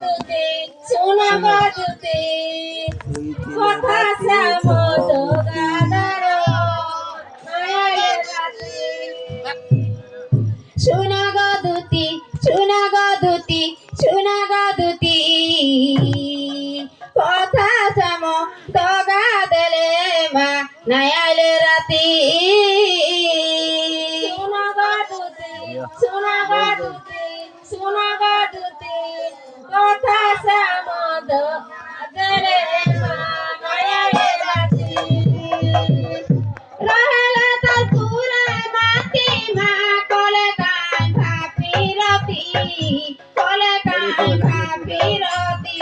তুতে সোনা বাজুতে কথা শ্যামত গাদার মায়ের রাতে সোনা গদুতি সোনা গদুতি সোনা গদুতি কথা শ্যাম তগা দেলে মা নায়ালে রাতি সোনা গদুতি সোনা গদুতি সোনা গদুতি কথা শ্যামত দেলে মা নায়ালে রাতি রহেলা তার পুরা মাটি মা কলে গায় ভাপিরতি কলে গায় ভাপিরতি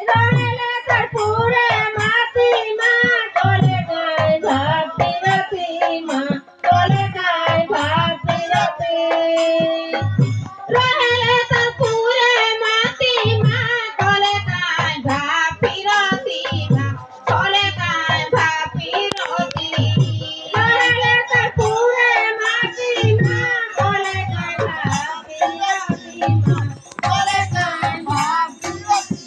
রহেলা তার পুরা মাটি মা কলে গায় ভাপিরতি মা কলে গায় ভাপিরতি রহেলা তার পুরা মাটি মা কলে গায় ভাপিরতি মা কলে গায় ভাপিরতি রহেলা তার পুরা মাটি মা কলে গায় ভাপিরতি মা কলে গায় ভাপিরতি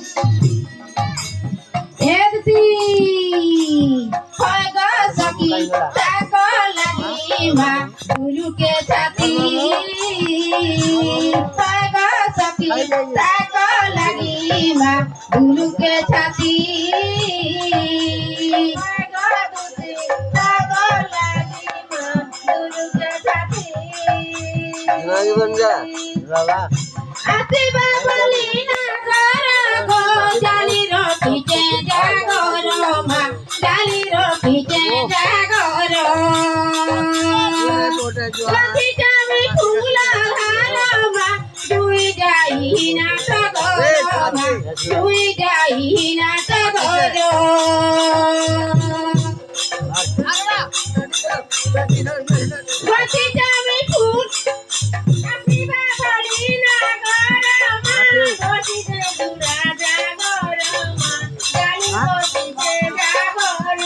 এদতি হয় গো সখী তাকো লাগি মা গুরুকে ছাতি হয় গো সখী তাকো লাগি মা গুরুকে ছাতি হয় গো দুতি তাকো লাগি মা গুরুকে ছাতি আসিবা বলি না গো জালি রখিছে জাগর মা জালি রখিছে জাগর রখিছে আমি ফুল হার মা দুই যাই না সাগর মা দুই যাই না সাগর রখিছে আমি ফুল আসিবা বলি না মা রখিছে দুরা জাগর মা জালি রখিছে জাগর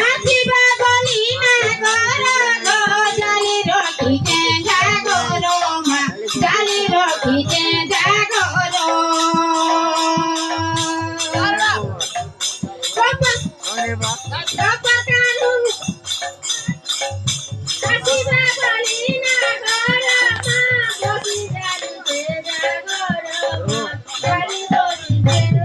আসিবা বলি না গো জালি রখিছে জাগর মা জালি রখিছে জাগর বাবা কানু আসিবা বলি না মা বসি জালিতে জাগর মা জালি রখিছে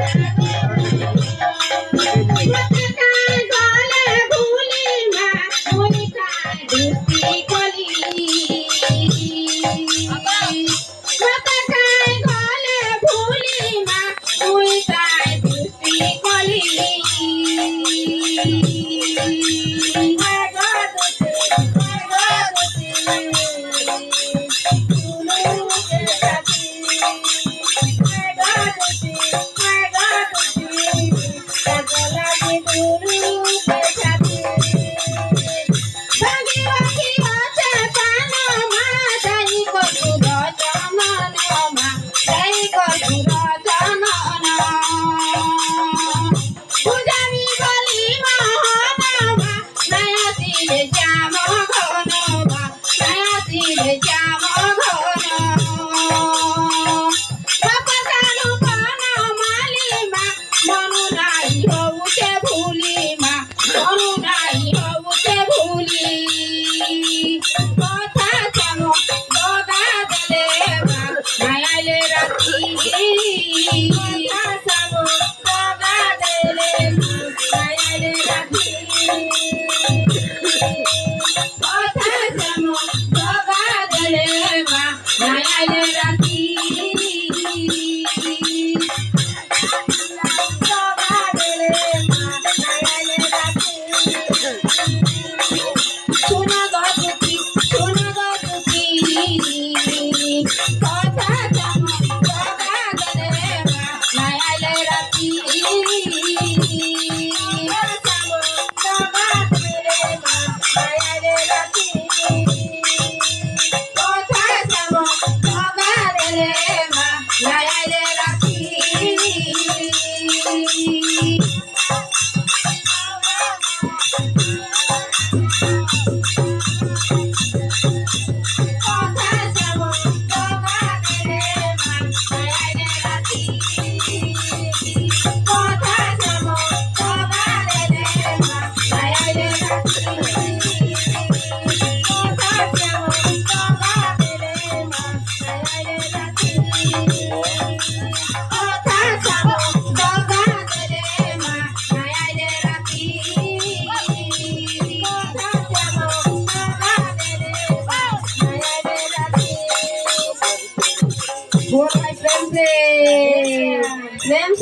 জেমস